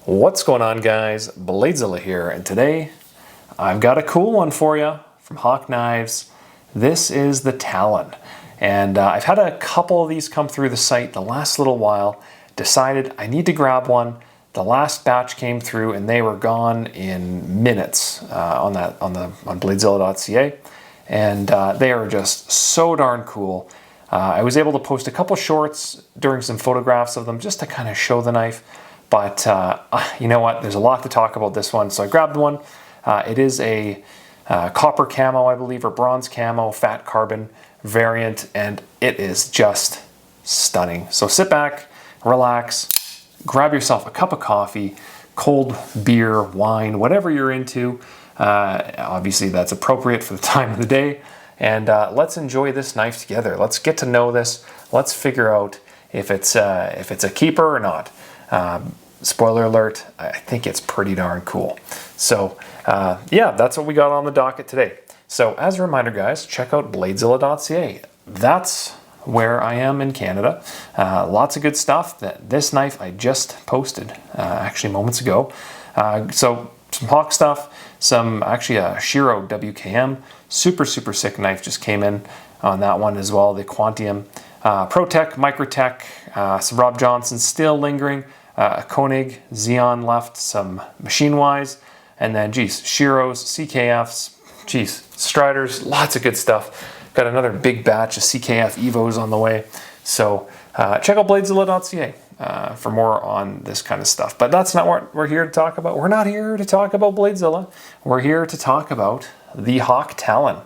What's going on, guys? Bladezilla here, and today I've got a cool one for you from Hawk Knives. This is the Talon, and I've had a couple of these come through the site the last little while. Decided I need to grab one. The last batch came through, and they were gone in minutes on Bladezilla.ca, and they are just so darn cool. I was able to post a couple shorts during some photographs of them just to kind of show the knife. But you know what? There's a lot to talk about this one, so I grabbed one. It is a copper camo, I believe, or bronze camo, fat carbon variant, and it is just stunning. So sit back, relax, grab yourself a cup of coffee, cold beer, wine, whatever you're into. Obviously, that's appropriate for the time of the day. And let's enjoy this knife together. Let's get to know this. Let's figure out if it's a keeper or not. Spoiler alert, I think it's pretty darn cool. So yeah, that's what we got on the docket today. So as a reminder, guys, check out Bladezilla.ca. That's where I am in Canada. Lots of good stuff. This knife I just posted actually moments ago. So some Hawk stuff, some actually a Shiro WKM, super sick knife just came in on that one as well. The Quantium ProTech, Microtech, some Rob Johnson still lingering. A Koenig, Xeon left, some Machine-Wise, and then, geez, Shiros, CKFs, geez, Striders, lots of good stuff. Got another big batch of CKF Evos on the way. So check out Bladezilla.ca for more on this kind of stuff. But that's not what we're here to talk about. We're not here to talk about Bladezilla. We're here to talk about the Hawk Talon.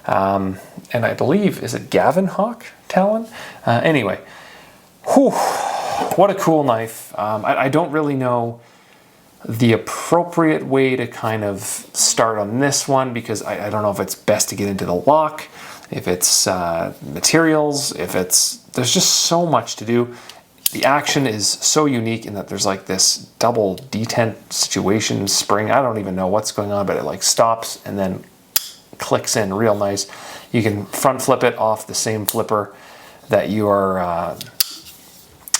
And I believe, is it Gavin Hawk Talon? Anyway, whew. What a cool knife. I don't really know the appropriate way to kind of start on this one because I don't know if it's best to get into the lock, if it's materials, there's just so much to do. The action is so unique in that there's like this double detent situation spring. I don't even know what's going on, but it like stops and then clicks in real nice. You can front flip it off the same flipper that you're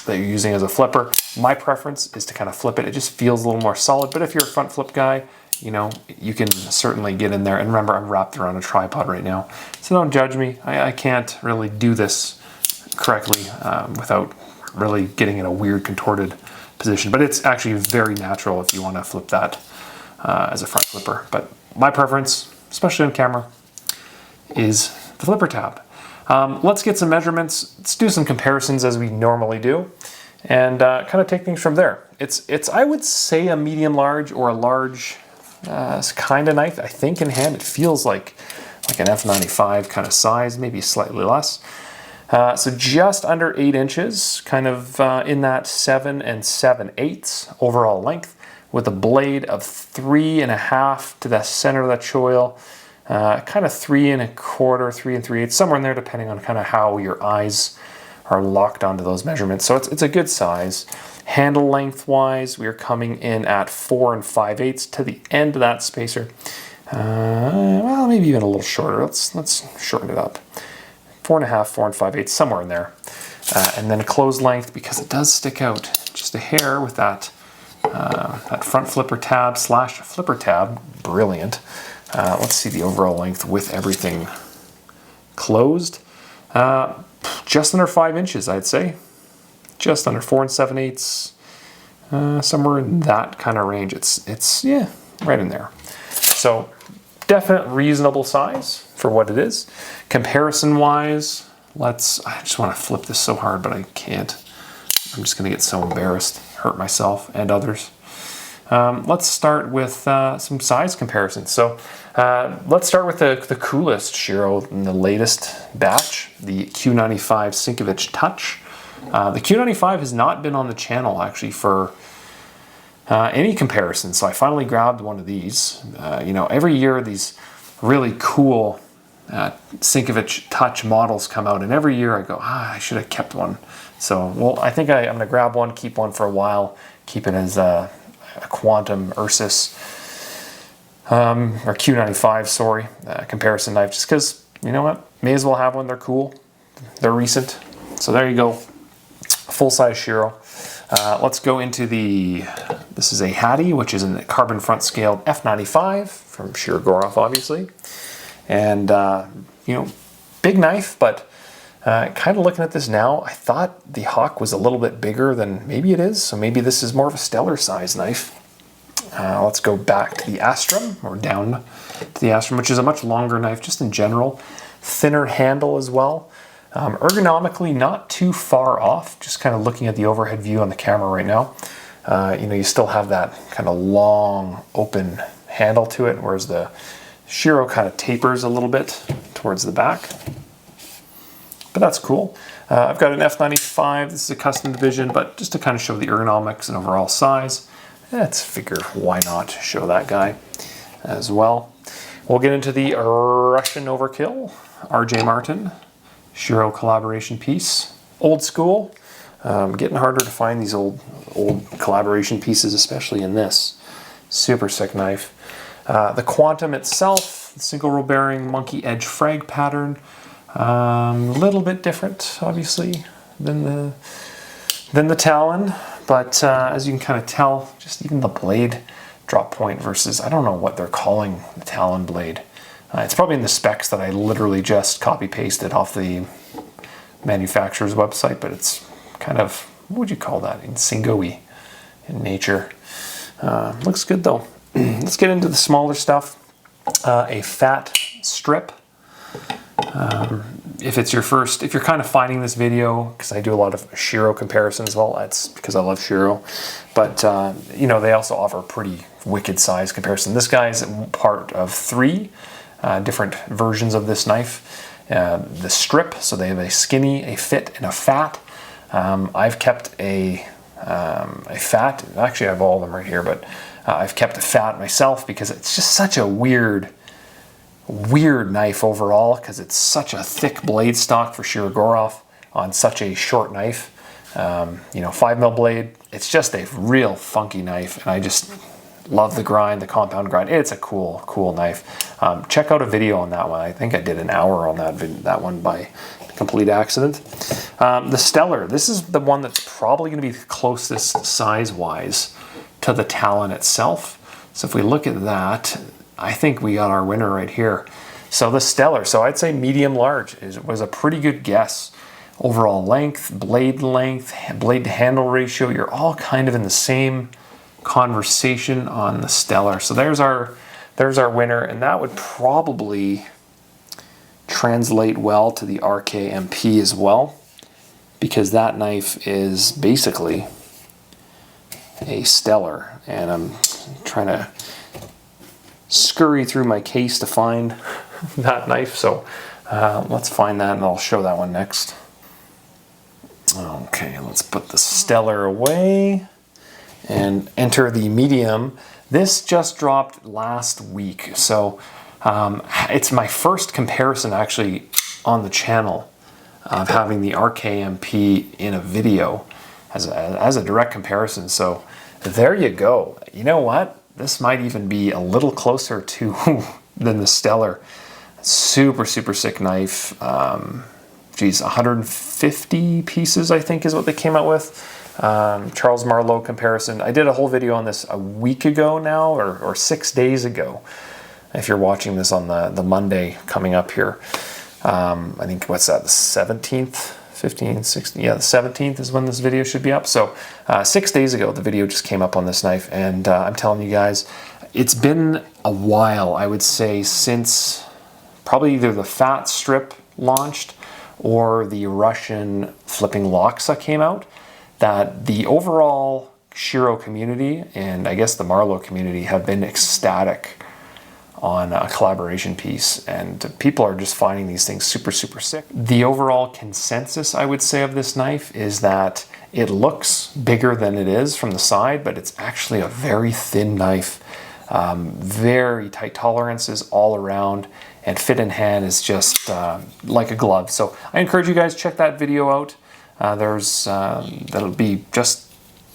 using as a flipper. My preference is to kind of flip it. It just feels a little more solid, but if you're a front flip guy, you know, you can certainly get in there. And remember, I'm wrapped around a tripod right now, so don't judge me. I can't really do this correctly without really getting in a weird contorted position, but it's actually very natural if you want to flip that as a front flipper. But my preference, especially on camera, is the flipper tab. Let's get some measurements. Let's do some comparisons as we normally do, and kind of take things from there. It's I would say a medium large or a large kind of knife. I think in hand it feels like an F95 kind of size, maybe slightly less. So just under 8 inches, kind of in that 7 7/8 overall length, with a blade of 3.5 to the center of that choil. Kind of 3 1/4, 3 3/8, somewhere in there, depending on kind of how your eyes are locked onto those measurements. So it's a good size. Handle length wise, we are coming in at 4 5/8 to the end of that spacer. Well, maybe even a little shorter. Let's shorten it up. 4.5, 4 5/8, somewhere in there. And then a closed length, because it does stick out just a hair with that front flipper tab / flipper tab. Brilliant. Let's see the overall length with everything closed. Just under 5 inches, I'd say. Just under 4 7/8, somewhere in that kind of range. It's yeah, right in there. So definite reasonable size for what it is. Comparison-wise, I just want to flip this so hard, but I can't. I'm just going to get so embarrassed, hurt myself and others. Let's start with some size comparisons. So let's start with the coolest Shiro in the latest batch, the Q95 Sinkovich Touch. The Q95 has not been on the channel actually for any comparison, so I finally grabbed one of these. You know, every year these really cool Sinkovich Touch models come out, and every year I go, I should have kept one. So, well, I think I'm going to grab one, keep one for a while, keep it as a Quantum Ursus, or Q95, sorry, comparison knife, just because, you know what, may as well have one. They're cool, they're recent. So there you go, full-size Shiro. Let's go into this is a Hattie, which is a carbon front scaled F95 from Shirogorov, obviously. And, you know, big knife, but kind of looking at this now, I thought the Hawk was a little bit bigger than maybe it is. So maybe this is more of a stellar size knife. Let's go back to the Astrum, or down to the Astrum, which is a much longer knife just in general. Thinner handle as well. Ergonomically not too far off, just kind of looking at the overhead view on the camera right now. You know, you still have that kind of long open handle to it, whereas the Shiro kind of tapers a little bit towards the back. But that's cool. I've got an F95, this is a custom division, but just to kind of show the ergonomics and overall size, let's figure why not show that guy as well. We'll get into the Russian Overkill, RJ Martin, Shiro collaboration piece. Old school. Getting harder to find these old collaboration pieces, especially in this. Super sick knife. The Quantum itself, single row bearing, monkey edge frag pattern. A little bit different, obviously, than the Talon, but as you can kind of tell, just even the blade drop point versus, I don't know what they're calling the Talon blade. It's probably in the specs that I literally just copy-pasted off the manufacturer's website, but it's kind of, what would you call that, insingo-y in nature. Looks good though. Let's get into the smaller stuff. A fat strip. If you're kind of finding this video, because I do a lot of Shiro comparisons, well, that's because I love Shiro, but you know, they also offer a pretty wicked size comparison. This guy is part of 3 different versions of this knife. The strip, so they have a skinny, a fit, and a fat. I've kept a fat, actually I have all of them right here, but I've kept a fat myself because it's just such a weird knife overall, because it's such a thick blade stock for Shirogorov on such a short knife. You know, 5mm blade. It's just a real funky knife, and I just love the grind, the compound grind. It's a cool knife. Check out a video on that one. I think I did an hour on that one by complete accident. The Stellar. This is the one that's probably going to be the closest size-wise to the Talon itself. So if we look at that, I think we got our winner right here. So the Stellar, so I'd say medium large was a pretty good guess. Overall length, blade to handle ratio, you're all kind of in the same conversation on the Stellar. So there's our winner, and that would probably translate well to the RKMP as well, because that knife is basically a Stellar, and I'm trying to scurry through my case to find that knife, so let's find that and I'll show that one next. Okay, let's put the Stellar away and enter the medium. This just dropped last week, so it's my first comparison actually on the channel of having the RKMP in a video as a direct comparison, so there you go. You know what? This might even be a little closer to than the Stellar. Super sick knife. Geez, 150 pieces I think is what they came out with. Charles Marlowe comparison. I did a whole video on this a week ago now, or 6 days ago. If you're watching this on the Monday coming up here. I think, what's that, the 17th? 15, 16, yeah, the 17th is when this video should be up. So 6 days ago, the video just came up on this knife, and I'm telling you guys, it's been a while, I would say, since probably either the fat strip launched or the Russian flipping Loxa came out, that the overall Shiro community, and I guess the Marlowe community, have been ecstatic on a collaboration piece, and people are just finding these things super sick. The overall consensus, I would say, of this knife is that it looks bigger than it is from the side, but it's actually a very thin knife. Very tight tolerances all around, and fit in hand is just like a glove. So I encourage you guys to check that video out. That'll be just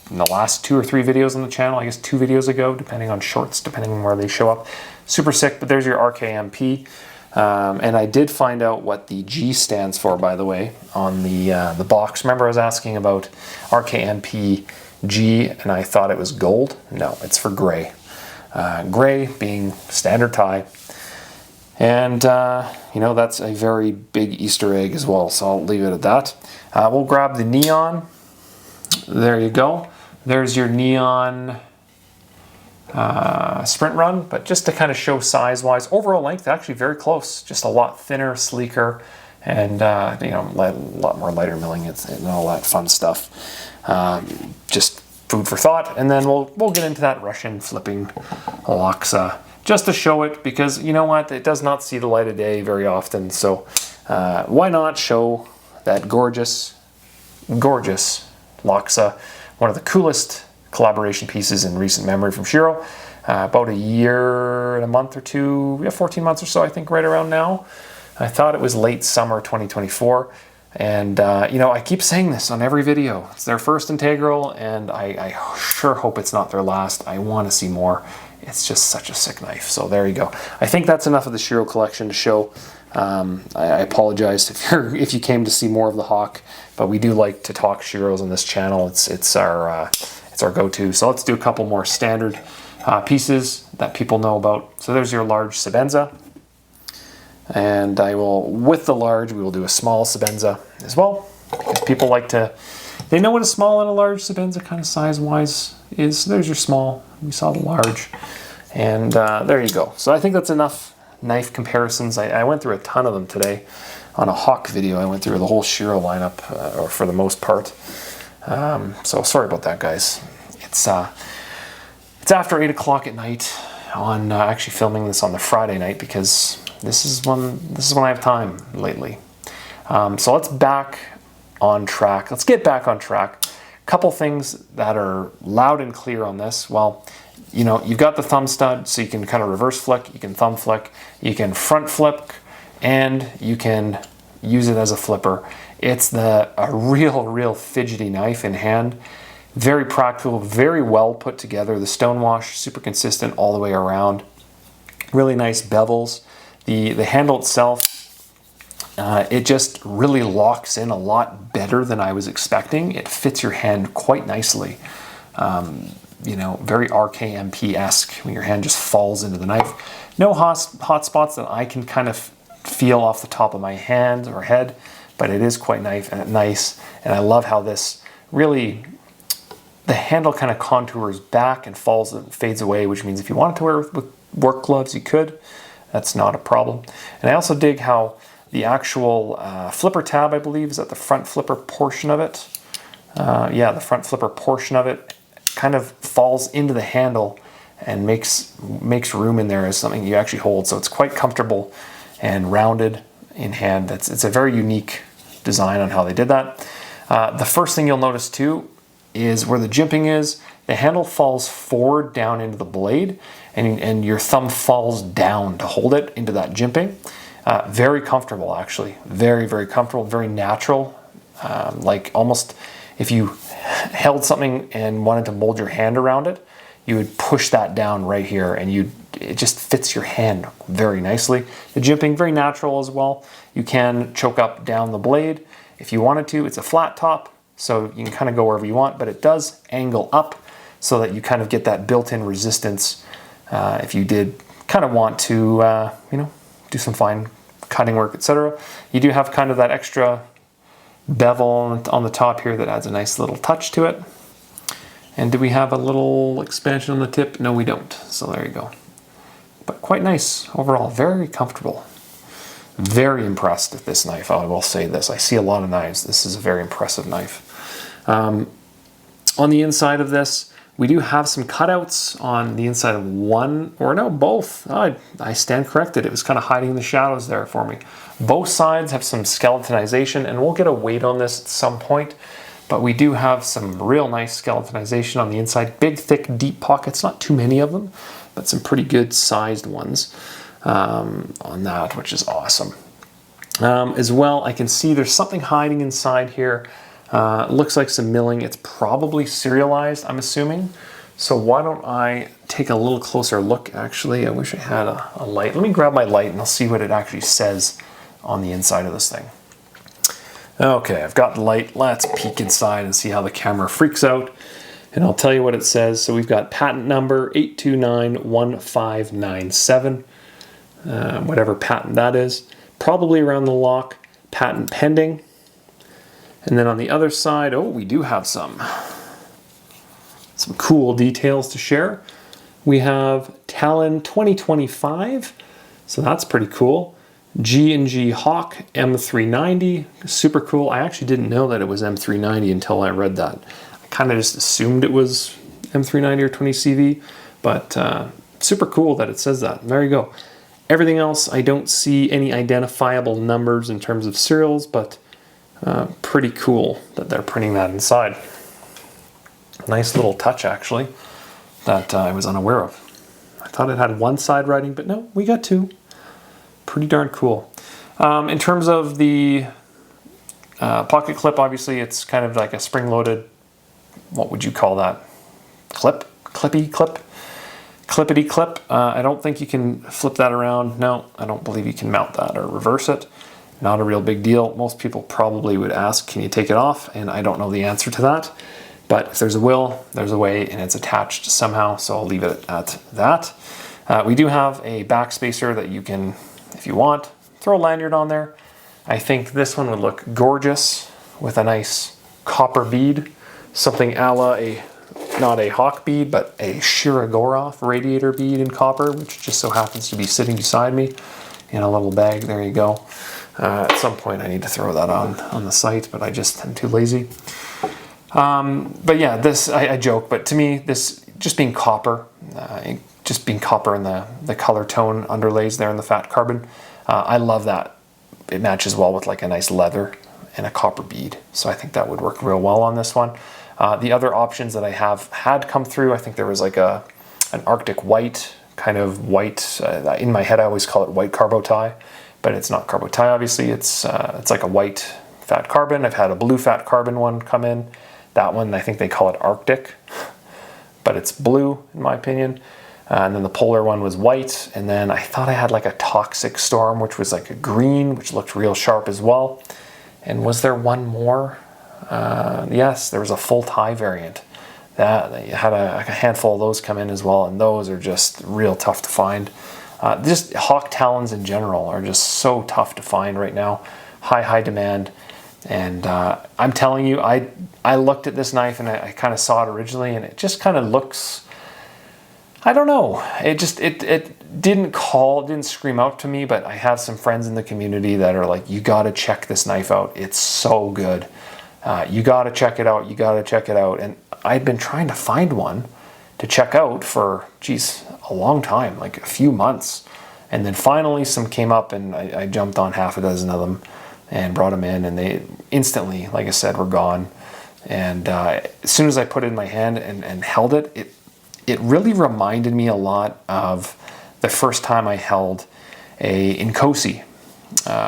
in the last 2 or 3 videos on the channel, I guess 2 videos ago, depending on shorts, depending on where they show up. Super sick, but there's your RKMP. And I did find out what the G stands for, by the way, on the box. Remember I was asking about RKMP G and I thought it was gold. No, it's for gray. Gray being standard tie. And, you know, that's a very big Easter egg as well, so I'll leave it at that. We'll grab the neon. There you go. There's your neon sprint run, but just to kind of show size-wise, overall length, actually very close. Just a lot thinner, sleeker, and, you know, a lot more lighter milling and all that fun stuff. Just food for thought, and then we'll get into that Russian flipping Laksa. Just to show it, because you know what, it does not see the light of day very often, so why not show that gorgeous, gorgeous Laksa, one of the coolest collaboration pieces in recent memory from Shiro. About a year and a month or two, yeah, 14 months or so, I think, right around now. I thought it was late summer 2024, and you know, I keep saying this on every video. It's their first integral, and I sure hope it's not their last. I want to see more. It's just such a sick knife. So there you go. I think that's enough of the Shiro collection to show. I apologize if you came to see more of the Hawk, but we do like to talk Shiros on this channel. It's our go-to. So let's do a couple more standard pieces that people know about. So there's your large Sebenza, and I will, with the large, we will do a small Sebenza as well, because people like to. They know what a small and a large Sebenza kind of size-wise is. There's your small. We saw the large. And there you go. So I think that's enough knife comparisons. I went through a ton of them today on a Hawk video. I went through the whole Shiro lineup, or for the most part. So sorry about that, guys. It's after 8 o'clock at night on actually filming this on the Friday night, because this is when I have time lately. So let's back on track. Let's get back on track. Couple things that are loud and clear on this. Well, you know, you've got the thumb stud, so you can kind of reverse flick, you can thumb flick, you can front flip, and you can use it as a flipper. It's a real fidgety knife in hand. Very practical, very well put together. The stonewash, super consistent all the way around. Really nice bevels. The handle itself, it just really locks in a lot better than I was expecting. It fits your hand quite nicely. You know, very RKMP-esque when your hand just falls into the knife. No hot spots that I can kind of feel off the top of my hand or head, but it is quite nice. And I love how this really, the handle kind of contours back and falls and fades away, which means if you wanted to wear with work gloves, you could. That's not a problem. And I also dig how the actual flipper tab, I believe, is at the front flipper portion of it. Yeah, the front flipper portion of it kind of falls into the handle and makes room in there as something you actually hold. So it's quite comfortable and rounded in hand. It's a very unique design on how they did that. The first thing you'll notice too is where the jimping is, the handle falls forward down into the blade, and your thumb falls down to hold it into that jimping. Very comfortable, actually. Very comfortable, very natural. Like almost if you held something and wanted to mold your hand around it, you would push that down right here, and it just fits your hand very nicely. The jimping, very natural as well. You can choke up down the blade if you wanted to. It's a flat top, so you can kind of go wherever you want, but it does angle up so that you kind of get that built-in resistance if you did kind of want to, you know, do some fine cutting work, etc. You do have kind of that extra bevel on the top here that adds a nice little touch to it. And do we have a little expansion on the tip? No, we don't. So there you go. But quite nice overall, very comfortable. Very impressed with this knife. I will say this. I see a lot of knives. This is a very impressive knife. On the inside of this, we do have some cutouts on the inside of one, or no, both. I stand corrected. It was kind of hiding in the shadows there for me. Both sides have some skeletonization, and we'll get a weight on this at some point, but we do have some real nice skeletonization on the inside. Big, thick, deep pockets, not too many of them, but some pretty good sized ones on that, which is awesome. As well, I can see there's something hiding inside here. Looks like some milling. It's probably serialized, I'm assuming. So why don't I take a little closer look, actually. I wish I had a light. Let me grab my light and I'll see what it actually says on the inside of this thing. Okay, I've got the light. Let's peek inside and see how the camera freaks out And I'll tell you what it says. So we've got patent number 8291597, whatever patent that is, probably around the lock, patent pending. And then on the other side, oh, we do have some cool details to share. We have Talon 2025, so that's pretty cool. G&G Hawk M390, super cool. I actually didn't know that it was M390 until I read that. I kind of just assumed it was M390 or 20CV, but super cool that it says that. There you go. Everything else, I don't see any identifiable numbers in terms of serials, but pretty cool that they're printing that inside. Nice little touch, actually, that I was unaware of. I thought it had one side writing, but no, we got two. Pretty darn cool. In terms of the pocket clip, obviously it's kind of like a spring-loaded, what would you call that? Clip? Clippity clip? Clippity clip. I don't think you can flip that around. No, I don't believe you can mount that or reverse it. Not a real big deal. Most people probably would ask, can you take it off? And I don't know the answer to that. But if there's a will, there's a way, and it's attached somehow, so I'll leave it at that. We do have a backspacer that you can, if you want, throw a lanyard on there. I think this one would look gorgeous with a nice copper bead, something a la not a Hawk bead, but a Shirogorov radiator bead in copper, which just so happens to be sitting beside me in a little bag. There you go. At some point I need to throw that on the site, but I just am too lazy. But yeah, this, I joke, but to me, this just being copper in the color tone underlays there in the fat carbon, I love that. It matches well with like a nice leather and a copper bead. So I think that would work real well on this one. The other options that I have had come through, I think there was like an Arctic white, kind of white, in my head I always call it white carbo tie, but it's not carbo tie, obviously. It's like a white fat carbon. I've had a blue fat carbon one come in. That one, I think they call it Arctic, but it's blue in my opinion. And then the polar one was white. And then I thought I had like a Toxic Storm, which was like a green, which looked real sharp as well. And was there one more? Yes, there was a full tie variant. That you had a handful of those come in as well, and those are just real tough to find. Just Hawk Talons in general are just so tough to find right now. High demand. And I'm telling you, I looked at this knife and I kind of saw it originally, and it just kind of looks, I don't know, it didn't scream out to me, but I have some friends in the community that are like, you got to check this knife out. It's so good. You got to check it out. You got to check it out. And I'd been trying to find one to check out for, geez, a long time, like a few months. And then finally some came up, and I jumped on half a dozen of them and brought them in, and they instantly, like I said, were gone. And as soon as I put it in my hand and held it, it really reminded me a lot of the first time I held a Inkosi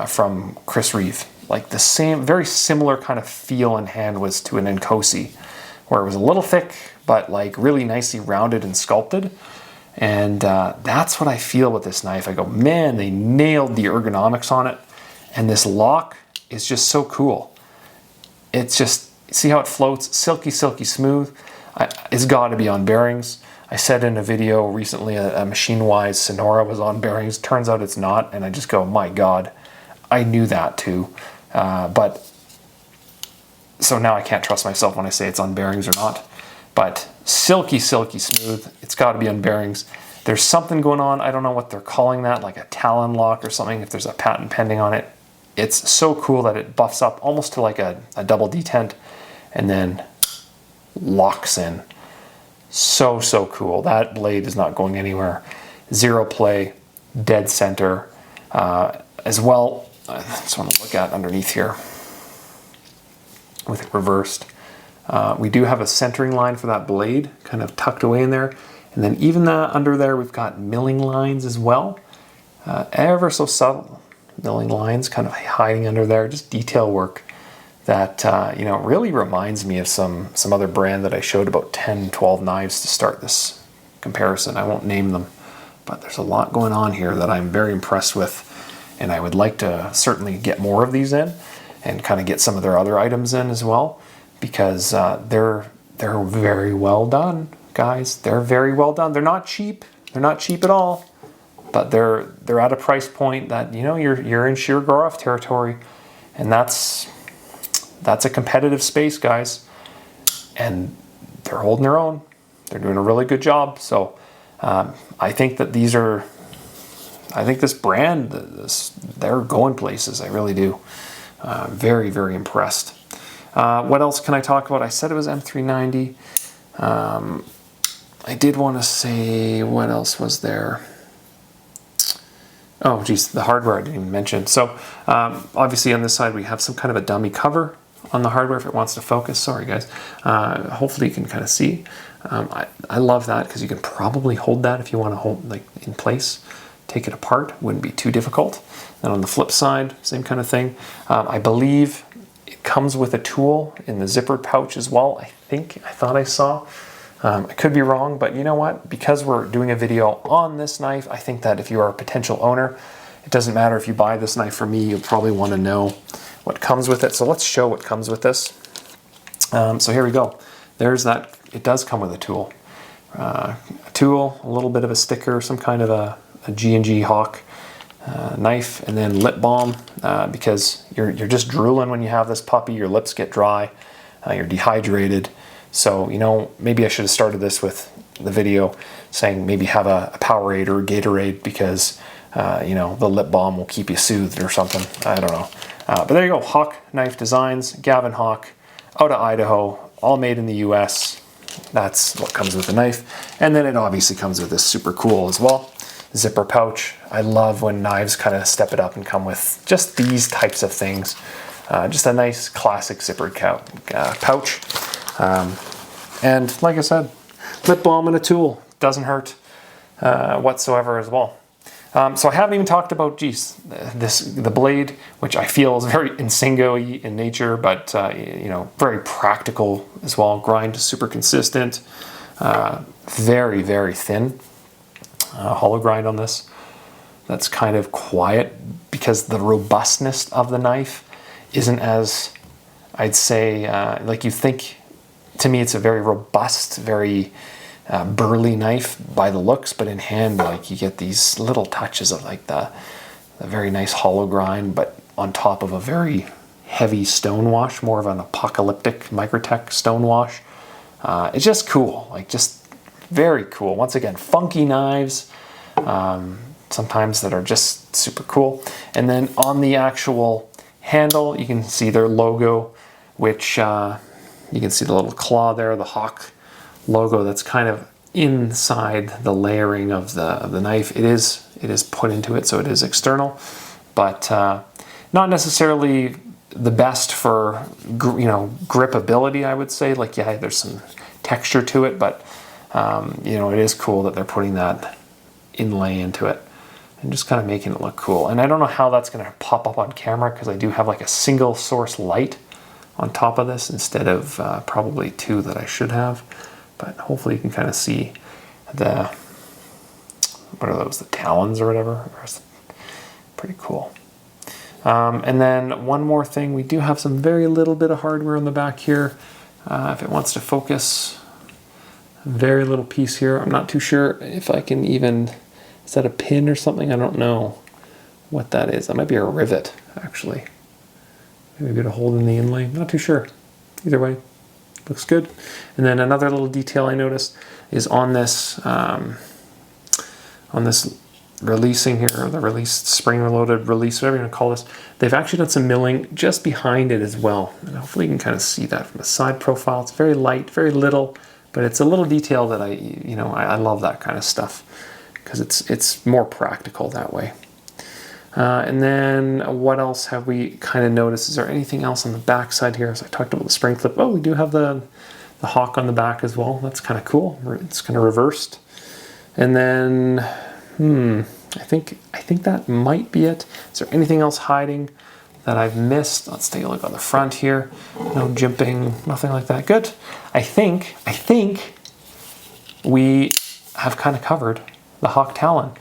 from Chris Reeve. Like the same, very similar kind of feel in hand was to an Inkosi, where it was a little thick, but like really nicely rounded and sculpted. And that's what I feel with this knife. I go, man, they nailed the ergonomics on it. And this lock is just so cool. It's just, see how it floats? Silky, silky smooth. It's got to be on bearings. I said in a video recently a Machine-Wise Sonora was on bearings. Turns out it's not. And I just go, my God, I knew that too. But so now I can't trust myself when I say it's on bearings or not. But silky, silky smooth. It's got to be on bearings. There's something going on. I don't know what they're calling that, like a Talon lock or something, if there's a patent pending on it. It's so cool that it buffs up almost to like a double detent and then locks in. So cool. That blade is not going anywhere. Zero play, dead center. As well, I just want to look at underneath here with it reversed. We do have a centering line for that blade kind of tucked away in there. And then even under there, we've got milling lines as well. Ever so subtle milling lines kind of hiding under there, just detail work that really reminds me of some other brand that I showed about 10, 12 knives to start this comparison. I won't name them, but there's a lot going on here that I'm very impressed with, and I would like to certainly get more of these in and kind of get some of their other items in as well, because they're they're very well done, guys. They're very well done. They're not cheap. They're not cheap at all, but they're at a price point that, you know, you're in sheer grow-off territory, and that's a competitive space, guys. And they're holding their own. They're doing a really good job. So I think that I think this brand, they're going places. I really do. Very, very impressed. What else can I talk about? I said it was M390. I did want to say, what else was there? Oh, geez, the hardware I didn't even mention. So obviously on this side, we have some kind of a dummy cover on the hardware if it wants to focus. Sorry, guys. Hopefully you can kind of see. I love that because you can probably hold that if you want to hold like in place. Take it apart, wouldn't be too difficult. And on the flip side, same kind of thing. I believe it comes with a tool in the zippered pouch as well. I thought I saw. I could be wrong, but you know what? Because we're doing a video on this knife, I think that if you are a potential owner, it doesn't matter if you buy this knife from me, you'll probably want to know what comes with it. So let's show what comes with this. So here we go. There's that. It does come with a tool. A little bit of a sticker, some kind of a G&G Hawk knife, and then lip balm because you're just drooling when you have this puppy. Your lips get dry, you're dehydrated. So, you know, maybe I should have started this with the video saying maybe have a Powerade or a Gatorade because, you know, the lip balm will keep you soothed or something. I don't know. But there you go. Hawk Knife Designs, Gavin Hawk, out of Idaho, all made in the US. That's what comes with the knife. And then it obviously comes with this super cool as well zipper pouch. I love when knives kind of step it up and come with just these types of things. Just a nice classic zippered pouch. And like I said, lip balm and a tool. Doesn't hurt whatsoever as well. So I haven't even talked about, the blade, which I feel is very Insingo-y in nature, but you know, very practical as well. Grind is super consistent, very, very thin. Hollow grind on this. That's kind of quiet because the robustness of the knife isn't as, I'd say, like you think. To me, it's a very robust, very burly knife by the looks, but in hand, like you get these little touches of like the very nice hollow grind, but on top of a very heavy stone wash, more of an apocalyptic Microtech stone wash. It's just cool, like just very cool. Once again, funky knives, sometimes that are just super cool. And then on the actual handle, you can see their logo, which you can see the little claw there, the Hawk logo that's kind of inside the layering of the knife. It is put into it, so it is external, but not necessarily the best for gripability, I would say. Like, yeah, there's some texture to it, but you know, it is cool that they're putting that inlay into it and just kind of making it look cool. And I don't know how that's going to pop up on camera because I do have like a single source light on top of this instead of probably two that I should have. But hopefully you can kind of see the, what are those, the talons or whatever. Pretty cool. And then one more thing, we do have some very little bit of hardware on the back here. If it wants to focus, very little piece here. I'm not too sure if I can even, is that a pin or something? I don't know what that is. That might be a rivet, actually. Maybe to hold in the inlay, not too sure. Either way, looks good. And then another little detail I noticed is on this releasing here, or the release, spring-loaded release, whatever you want to call this, they've actually done some milling just behind it as well. And hopefully you can kind of see that from a side profile. It's very light, very little, but it's a little detail that I love that kind of stuff because it's more practical that way. And then what else have we kind of noticed? Is there anything else on the back side here? So I talked about the spring clip. Oh, we do have the Hawk on the back as well. That's kind of cool. It's kind of reversed. And then, I think that might be it. Is there anything else hiding that I've missed? Let's take a look on the front here. No jimping, nothing like that. Good. I think we have kind of covered the Hawk Talon.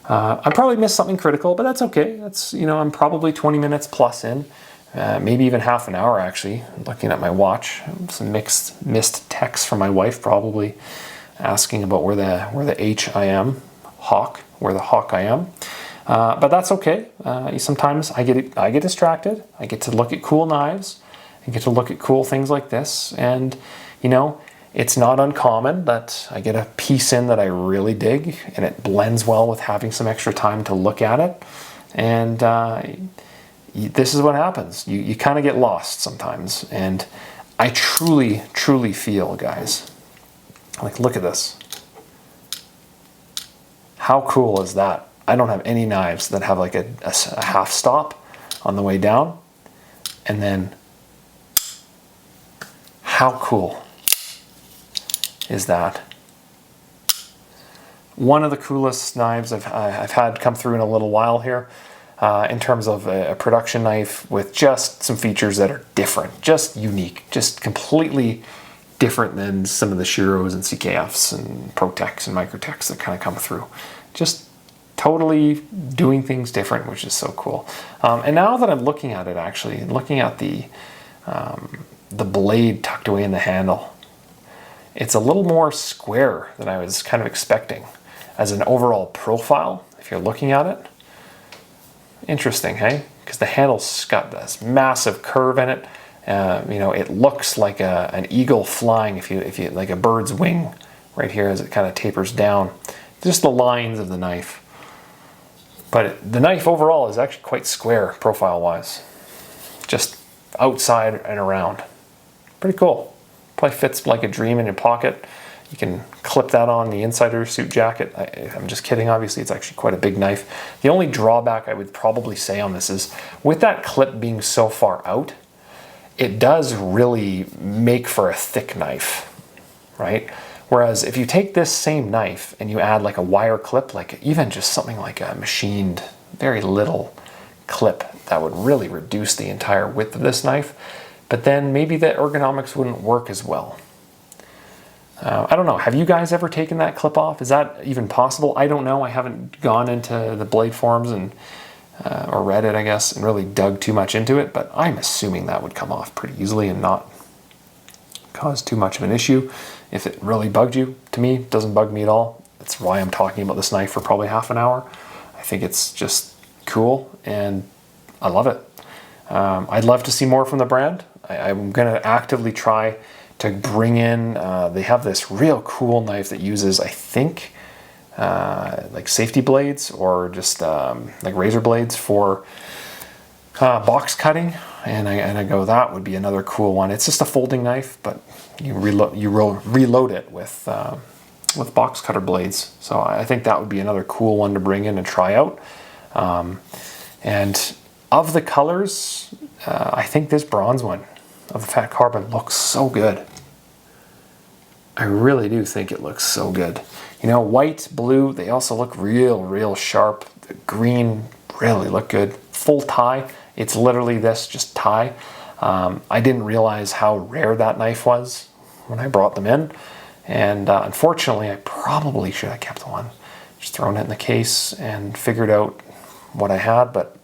I probably missed something critical, but that's okay. That's, I'm probably 20 minutes plus in, maybe even half an hour actually. Looking at my watch, some missed text from my wife probably asking about where the H I am, Hawk, where the Hawk I am. But that's okay. Sometimes I get distracted. I get to look at cool knives. I get to look at cool things like this. And, you know, it's not uncommon that I get a piece in that I really dig and it blends well with having some extra time to look at it. And this is what happens. You kind of get lost sometimes. And I truly, truly feel, guys, like, look at this. How cool is that? I don't have any knives that have like a half stop on the way down. And then how cool is that? One of the coolest knives I've had come through in a little while here in terms of a production knife with just some features that are different, just unique, just completely different than some of the Shiros and CKFs and Protechs and Microtechs that kind of come through. Just totally doing things different, which is so cool. And now that I'm looking at it, actually, looking at the blade tucked away in the handle, it's a little more square than I was kind of expecting as an overall profile, if you're looking at it. Interesting, hey? Because the handle's got this massive curve in it. You know, it looks like an eagle flying, if you like a bird's wing right here as it kind of tapers down. Just the lines of the knife. But the knife overall is actually quite square profile-wise. Just outside and around. Pretty cool. Probably fits like a dream in your pocket. You can clip that on the inside of your suit jacket. I'm just kidding, obviously it's actually quite a big knife. The only drawback I would probably say on this is, with that clip being so far out, it does really make for a thick knife, right? Whereas if you take this same knife and you add like a wire clip, like even just something like a machined, very little clip, that would really reduce the entire width of this knife. But then maybe the ergonomics wouldn't work as well. I don't know. Have you guys ever taken that clip off? Is that even possible? I don't know. I haven't gone into the blade forums and or read it, I guess, and really dug too much into it. But I'm assuming that would come off pretty easily and not cause too much of an issue. If it really bugged you, to me, it doesn't bug me at all. That's why I'm talking about this knife for probably half an hour. I think it's just cool and I love it. I'd love to see more from the brand. I'm going to actively try to bring in, they have this real cool knife that uses, I think, like safety blades or just like razor blades for box cutting. And I go, that would be another cool one. It's just a folding knife, but you reload it with box cutter blades. So I think that would be another cool one to bring in and try out. And of the colors, I think this bronze one of the fat carbon looks so good. I really do think it looks so good. You know, white, blue, they also look real sharp. The green really look good. Full tie, it's literally this, just tie. I didn't realize how rare that knife was when I brought them in. And unfortunately, I probably should have kept one. Just thrown it in the case and figured out what I had, but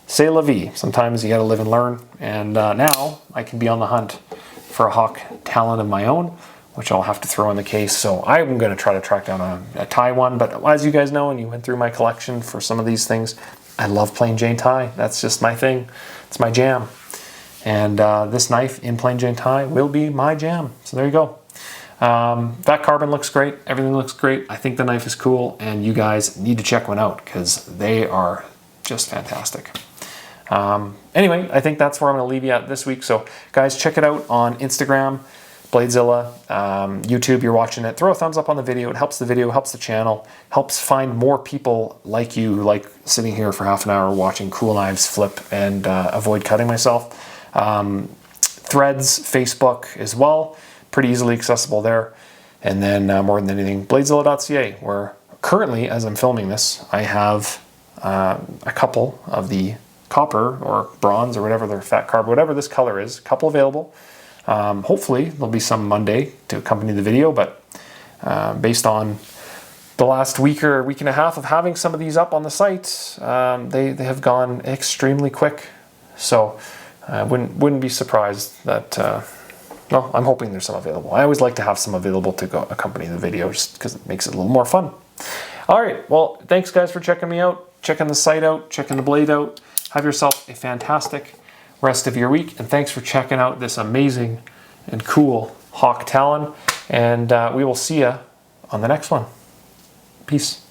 c'est la vie. Sometimes you gotta live and learn. And now I can be on the hunt for a Hawk Talon of my own, which I'll have to throw in the case. So I'm going to try to track down a tie one. But as you guys know, and you went through my collection for some of these things, I love plain Jane tie. That's just my thing. It's my jam. And this knife in plain Jane tie will be my jam. So there you go. That carbon looks great. Everything looks great. I think the knife is cool. And you guys need to check one out because they are just fantastic. Anyway, I think that's where I'm going to leave you at this week. So guys, check it out on Instagram. Bladezilla, YouTube, you're watching it, throw a thumbs up on the video. It helps the video, helps the channel, helps find more people like you, like sitting here for half an hour watching cool knives flip and avoid cutting myself. Threads, Facebook as well, pretty easily accessible there. And then more than anything, bladezilla.ca, where currently, as I'm filming this, I have a couple of the copper or bronze or whatever, their fat carb, whatever this color is, a couple available. Hopefully there'll be some Monday to accompany the video, but based on the last week or week and a half of having some of these up on the site, they have gone extremely quick. So I wouldn't be surprised that Well, I'm hoping there's some available. I always like to have some available to go accompany the video just because it makes it a little more fun. All right, well, thanks guys for checking me out, checking the site out, checking the blade out. Have yourself a fantastic rest of your week, and thanks for checking out this amazing and cool Hawk Talon, and we will see you on the next one. Peace.